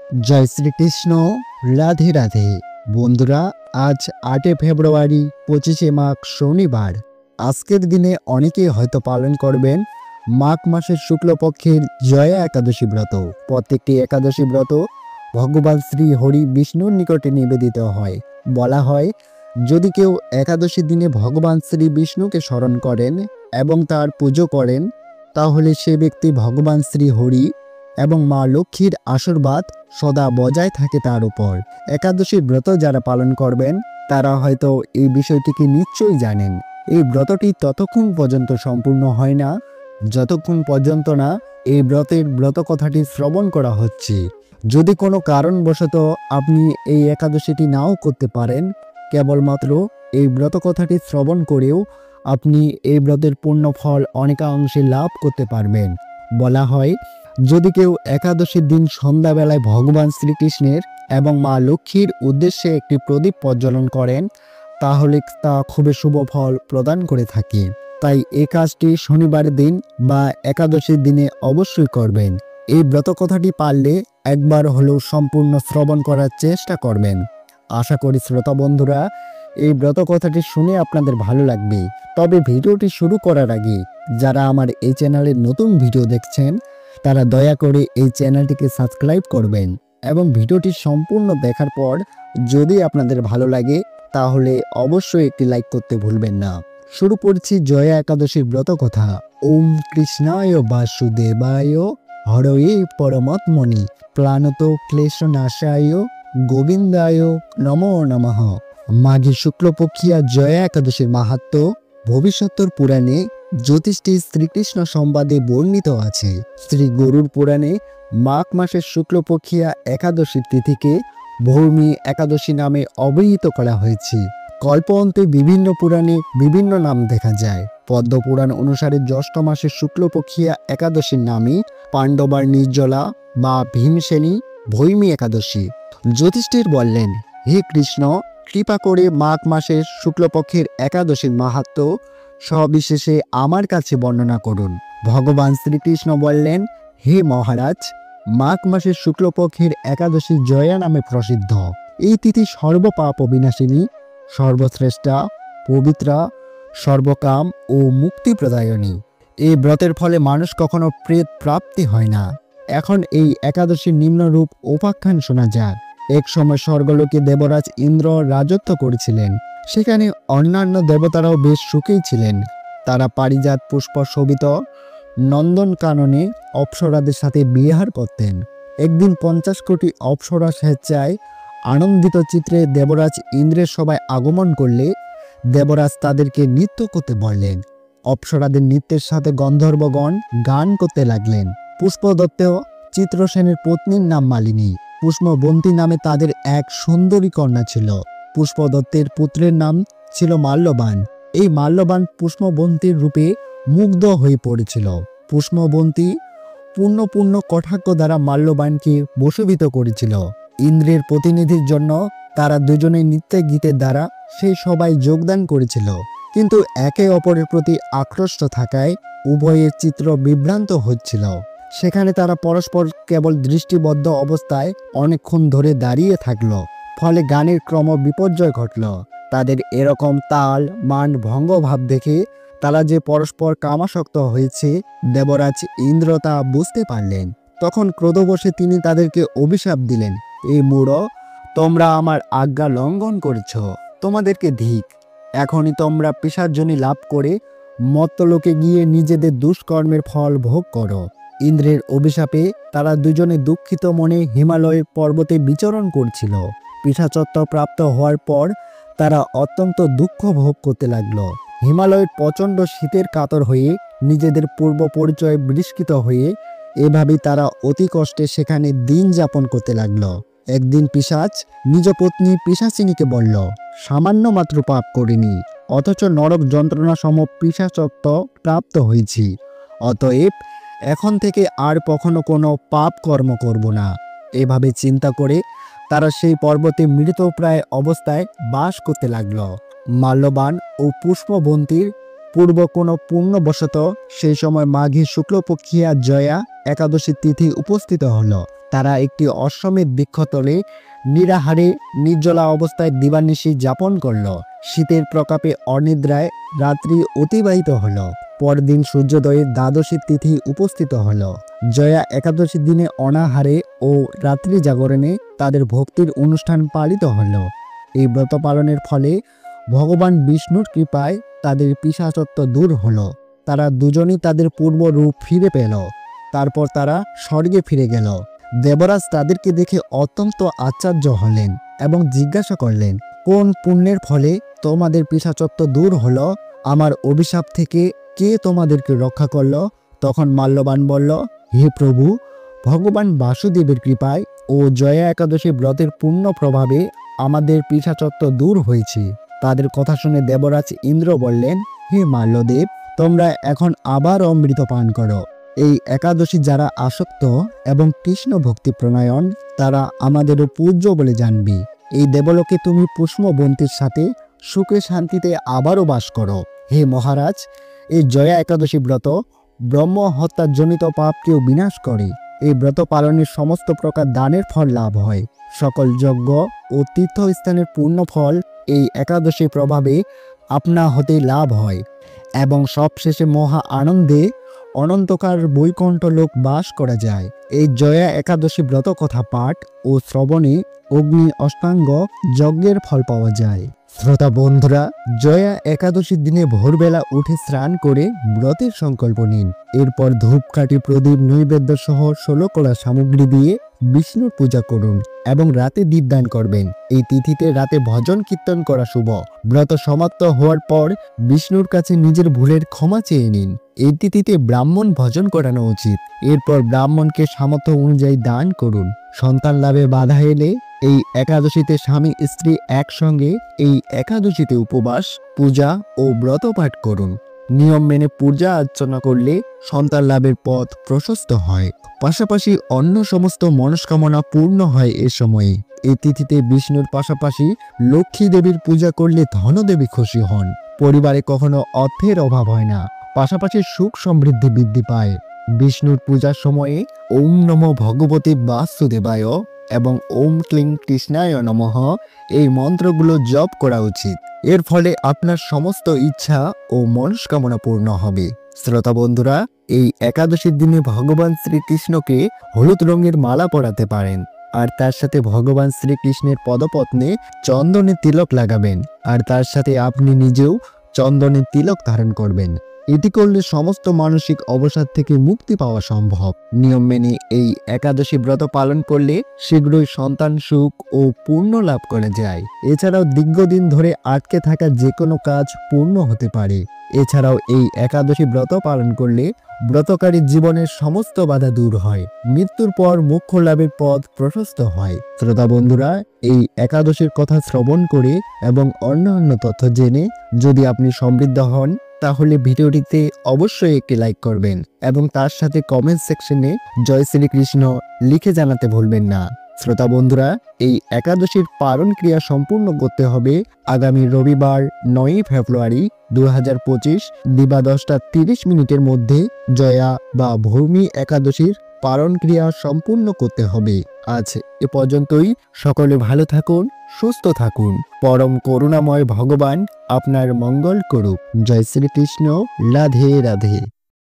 জয় শ্রীকৃষ্ণ। রাধে রাধে। বন্ধুরা, আজ 8 ফেব্রুয়ারি 25 মাঘ শনিবার। আজকের দিনে অনেকেই হয়তো পালন করবেন মাঘ মাসের শুক্লপক্ষের জয়া একাদশী ব্রত। প্রত্যেকটি একাদশী ব্রত ভগবান শ্রী হরি বিষ্ণুর নিকটে নিবেদিত হয়। বলা হয়, যদি কেউ একাদশীর দিনে ভগবান শ্রী বিষ্ণুকে স্মরণ করেন এবং তার পুজো করেন, তাহলে সে ব্যক্তি ভগবান শ্রী হরি এবং মা লক্ষ্মীর আশীর্বাদ সদা বজায় থাকে তার উপর। একাদশীর ব্রত যারা পালন করবেন তারা হয়তো এই বিষয়টিকে নিশ্চয়ই জানেন। এই ব্রতটি ততক্ষণ পর্যন্ত সম্পূর্ণ হয় না যতক্ষণ পর্যন্ত না এই ব্রত কথাটি শ্রবণ করা হচ্ছে। যদি কোনো কারণবশত আপনি এই একাদশীটি নাও করতে পারেন, কেবলমাত্র এই ব্রত কথাটি শ্রবণ করেও আপনি এই ব্রতের পূর্ণ ফল অনেকাংশে লাভ করতে পারবেন। বলা হয়, যদি কেউ একাদশীর দিন সন্ধ্যাবেলায় ভগবান শ্রীকৃষ্ণের এবং মা লক্ষ্মীর উদ্দেশ্যে একটি প্রদীপ প্রজ্বলন করেন, তাহলে তা খুবই শুভ ফল প্রদান করে থাকে। তাই এই কাজটি শনিবার দিন বা একাদশীর দিনে অবশ্যই করবেন। এই ব্রত কথাটি পারলে একবার হলেও সম্পূর্ণ শ্রবণ করার চেষ্টা করবেন। আশা করি শ্রোতা বন্ধুরা, এই ব্রত কথাটি শুনে আপনাদের ভালো লাগবে। তবে ভিডিওটি শুরু করার আগে যারা আমার এই চ্যানেলের নতুন ভিডিও দেখছেন, তারা দয়া করে এই চ্যানেলটিকে সাবস্ক্রাইব করবেন এবং ভিডিওটি সম্পূর্ণ দেখার পর যদি আপনাদের ভালো লাগে তাহলে অবশ্যই একটি লাইক করতে ভুলবেন না। শুরু করছি জয়া একাদশীর ব্রত কথা। ওম কৃষ্ণায় বাসুদেবায় হরয়ে পরমাত্মনি প্রাণত ক্লেশনাশায় গোবিন্দায় নমো নমঃ। মাঘী শুক্লপক্ষিয়া জয়া একাদশীর মাহাত্ম্য ভবিষ্যত্তর পুরাণে জ্যোতিষটি শ্রীকৃষ্ণ সংবাদে বর্ণিত আছে। শ্রী গরুড় পুরাণে মাঘ মাসের শুক্লপক্ষিয়া একাদশী তিথিকে ভৌমি একাদশী নামে অভিহিত করা হয়েছে। কল্পন্তে বিভিন্ন পুরাণে বিভিন্ন নাম দেখা যায়। পদ্ম পুরাণ অনুসারে জ্যৈষ্ঠ মাসের শুক্লপক্ষিয়া একাদশীর নামই পাণ্ডবার নির্জলা বা ভীমসেনী ভৌমি একাদশী। জ্যোতিষ্ঠির বললেন, হে কৃষ্ণ, কৃপা করে মাঘ মাসের শুক্লপক্ষের একাদশীর মাহাত্ম্য সবিশেষে আমার কাছে বর্ণনা করুন। ভগবান শ্রীকৃষ্ণ বললেন, হে মহারাজ, মাঘ মাসের শুক্লপক্ষের একাদশী জয়া নামে প্রসিদ্ধ। এই তিথি সর্বপাপ বিনাশিনী, সর্বশ্রেষ্ঠা, পবিত্রা, সর্বকাম ও মুক্তি প্রদায়নী। এই ব্রতের ফলে মানুষ কখনো প্রেত প্রাপ্তি হয় না। এখন এই একাদশীর নিম্নরূপ উপাখ্যান শোনা যাক। এক সময় স্বর্গলোকে দেবরাজ ইন্দ্র রাজত্ব করেছিলেন। সেখানে অন্যান্য দেবতারাও বেশ সুখেই ছিলেন। তারা পারিজাত পুষ্প শোভিত নন্দন কাননে অপ্সরাদের সাথে বিহার করতেন। একদিন 50 কোটি অপ্সরা স্বেচ্ছায় আনন্দিত চিত্রে দেবরাজ ইন্দ্রের সভায় আগমন করলে দেবরাজ তাদেরকে নৃত্য করতে বললেন। অপ্সরাদের নৃত্যের সাথে গন্ধর্বগণ গান করতে লাগলেন। পুষ্পদত্ত চিত্রসেনের পত্নীর নাম মালিনী। পুষ্পবন্তী নামে তাদের এক সুন্দরী কন্যা ছিল। পুষ্পদত্তের পুত্রের নাম ছিল মাল্যবান। এই মাল্যবান পুষ্পবন্তীর রূপে মুগ্ধ হয়ে পড়েছিল। পুষ্পবন্তী পূর্ণ কটাক্ষ দ্বারা মাল্যবানকে বশীভূত করেছিল। ইন্দ্রের প্রতিনিধির জন্য তারা দুজনে নৃত্যে গীতের দ্বারা সেই সবাই যোগদান করেছিল। কিন্তু একে অপরের প্রতি আকৃষ্ট থাকায় উভয়ের চিত্র বিভ্রান্ত হচ্ছিল। সেখানে তারা পরস্পর কেবল দৃষ্টিবদ্ধ অবস্থায় অনেকক্ষণ ধরে দাঁড়িয়ে থাকলো। ফলে গানের ক্রম বিপর্যয় ঘটল। তাদের এরকম তাল মান ভঙ্গ ভাব দেখে তারা যে পরস্পর কামাসক্ত হয়েছে, দেবরাজ ইন্দ্র তা বুঝতে পারলেন। তখন ক্রোধবশে তিনি তাদেরকে অভিশাপ দিলেন, এই মূঢ়, তোমরা আমার আজ্ঞা লঙ্ঘন করেছ, তোমাদেরকে ধিক। এখনই তোমরা পিশাচযোনি লাভ করে মর্ত্যলোকে গিয়ে নিজেদের দুষ্কর্মের ফল ভোগ করো। ইন্দ্রের অভিশাপে তারা দুজনে দুঃখিত মনে হিমালয় পর্বতে বিচরণ করছিল। পিশাচত্ব প্রাপ্ত হওয়ার পর তারা অত্যন্ত দুঃখ ভোগ করতে লাগলো। হিমালয়ের প্রচণ্ড শীতের কাতর হয়ে নিজেদের পূর্ব পরিচয় বিস্মৃত হয়ে এভাবে তারা অতি কষ্টে সেখানে দিন যাপন করতে লাগলো। একদিন পিশাচ নিজ পত্নী পিশাচিনীকে বলল, সামান্য মাত্র পাপ করিনি, অথচ নরক যন্ত্রণা সম পিশাচত্ব প্রাপ্ত হয়েছি। অতএব এখন থেকে আর কখনো কোনো পাপ কর্ম করব না। এভাবে চিন্তা করে তারা সেই পর্বতে মৃতপ্রায় অবস্থায় বাস করতে লাগল। মাল্যবান ও পুষ্পবন্তীর পূর্ব কোনো পুণ্যবশত সেই সময় মাঘী শুক্লপক্ষিয়া জয়া একাদশী তিথি উপস্থিত হলো। তারা একটি অশ্বমেধ বৃক্ষতলে নিরাহারে নির্জলা অবস্থায় দিবানিশি যাপন করল। শীতের প্রকাপে অনিদ্রায় রাত্রি অতিবাহিত হল। পরদিন সূর্যোদয়ে দ্বাদশী তিথি উপস্থিত হল। জয়া একাদশীর দিনে অনাহারে ও রাত্রি জাগরণে তাদের ভক্তির অনুষ্ঠান পালিত হল। এই ব্রত পালনের ফলে ভগবান বিষ্ণুর কৃপায় তাদের পিশাচত্ব দূর হল। তারা দুজনই তাদের পূর্ব রূপ ফিরে পেল। তারপর তারা স্বর্গে ফিরে গেল। দেবরাজ তাদেরকে দেখে অত্যন্ত আশ্চর্য হলেন এবং জিজ্ঞাসা করলেন, কোন পুণ্যের ফলে তোমাদের পিশাচত্ব দূর হলো? আমার অভিশাপ থেকে কে তোমাদেরকে রক্ষা করলো? তখন মাল্যবান বলল, হে প্রভু, ভগবান বাসুদেবের কৃপায় ও জয়া একাদশী ব্রতের পূর্ণ প্রভাবে আমাদের পিশাচত্ব দূর হয়েছে। তাদের কথা শুনে দেবরাজ ইন্দ্র বললেন, হে মাল্যদেব, তোমরা এখন আবার অমৃত পান করো। এই একাদশী যারা আসক্ত এবং কৃষ্ণ ভক্তি প্রণয়ন, তারা আমাদেরও পূজ্য বলে জানবি। এই দেবলোকে তুমি পুষ্পবন্তির সাথে সুখে শান্তিতে আবারও বাস করো। হে মহারাজ, এই জয়া একাদশী ব্রত ব্রহ্ম হত্যাজনিত পাপকেও বিনাশ করে। এই ব্রত পালনের সমস্ত প্রকার দানের ফল লাভ হয়। সকল যজ্ঞ ও তীর্থস্থানের পূর্ণ ফল এই একাদশীর প্রভাবে আপনা হতে লাভ হয় এবং সবশেষে মহা আনন্দে অনন্তকার বৈকুণ্ঠ লোক বাস করা যায়। এই জয়া একাদশী ব্রত কথা পাঠ ও শ্রবণে অগ্নি অষ্টাঙ্গ যজ্ঞের ফল পাওয়া যায়। শ্রোতা বন্ধুরা, জয়া একাদশীর দিনে ভোরবেলা উঠে স্নান করে ব্রতের সংকল্প নিন। এরপর ধূপকাঠি, প্রদীপ, নৈবেদ্য সহ 16 কলা সামগ্রী দিয়ে বিষ্ণুর পূজা করুন এবং রাতে দীপদান করবেন। এই তিথিতে রাতে ভজন কীর্তন করা শুভ। ব্রত সমাপ্ত হওয়ার পর বিষ্ণুর কাছে নিজের ভুলের ক্ষমা চেয়ে নিন। এই তিথিতে ব্রাহ্মণ ভজন করানো উচিত। এরপর ব্রাহ্মণকে সামর্থ্য অনুযায়ী দান করুন। সন্তান লাভে বাধা এলে এই একাদশীতে স্বামী স্ত্রী একসঙ্গে এই একাদশীতে উপবাস, পূজা ও ব্রত পাঠ করুন। নিয়ম মেনে পূজা অর্চনা করলে সন্তান লাভের পথ প্রশস্ত হয়। পাশাপাশি অন্য সমস্ত মনস্কামনা পূর্ণ হয় এ সময়ে। এই তিথিতে বিষ্ণুর পাশাপাশি লক্ষ্মী দেবীর পূজা করলে ধনদেবী খুশি হন। পরিবারে কখনো অর্থের অভাব হয় না। পাশাপাশি সুখ সমৃদ্ধি বৃদ্ধি পায়। বিষ্ণুর পূজার সময়ে ওম নমো ভগবতে বাসুদেবায় এবং ওম ক্লিং কৃষ্ণায় নমঃ এই মন্ত্রগুলো জপ করা উচিত। এর ফলে আপনার সমস্ত ইচ্ছা ও মনস্কামনা পূর্ণ হবে। শ্রোতা বন্ধুরা, এই একাদশীর দিনে ভগবান শ্রীকৃষ্ণকে হলুদ রঙের মালা পরাতে পারেন আর তার সাথে ভগবান শ্রীকৃষ্ণের পদপদ্মে চন্দনের তিলক লাগাবেন আর তার সাথে আপনি নিজেও চন্দনের তিলক ধারণ করবেন। এটি করলে সমস্ত মানসিক অবসাদ থেকে মুক্তি পাওয়া সম্ভব। নিয়ম মেনে এই একাদশী ব্রত পালন করলে শীঘ্রই সন্তান সুখ ও পূর্ণ লাভ করা যায়। এছাড়াও দীর্ঘদিন ধরে আটকে থাকা যে কোনো কাজ পূর্ণ হতে পারে। এছাড়াও এই একাদশী ব্রত পালন করলে ব্রতকারীর জীবনের সমস্ত বাধা দূর হয়। মৃত্যুর পর মোক্ষ লাভের পথ প্রশস্ত হয়। শ্রোতা বন্ধুরা, এই একাদশীর কথা শ্রবণ করে এবং অন্যান্য তথ্য জেনে যদি আপনি সমৃদ্ধ হন, তাহলে ভিডিওটিতে অবশ্যই একটি লাইক করবেন এবং তার সাথে কমেন্ট সেকশনে জয় শ্রীকৃষ্ণ লিখে জানাতে ভুলবেন না। শ্রোতা বন্ধুরা, এই একাদশীর পালন ক্রিয়া সম্পূর্ণ করতে হবে আগামী রবিবার 9 ফেব্রুয়ারি 2025 দিবা 10:30 মধ্যে। জয়া বা ভৌমি একাদশীর পালন ক্রিয়া সম্পূর্ণ করতে হবে। আজ এ পর্যন্তই। সকলে ভালো থাকুন, সুস্থ থাকুন। পরম করুণাময় ভগবান আপনার মঙ্গল করুক। জয় শ্রীকৃষ্ণ। রাধে রাধে।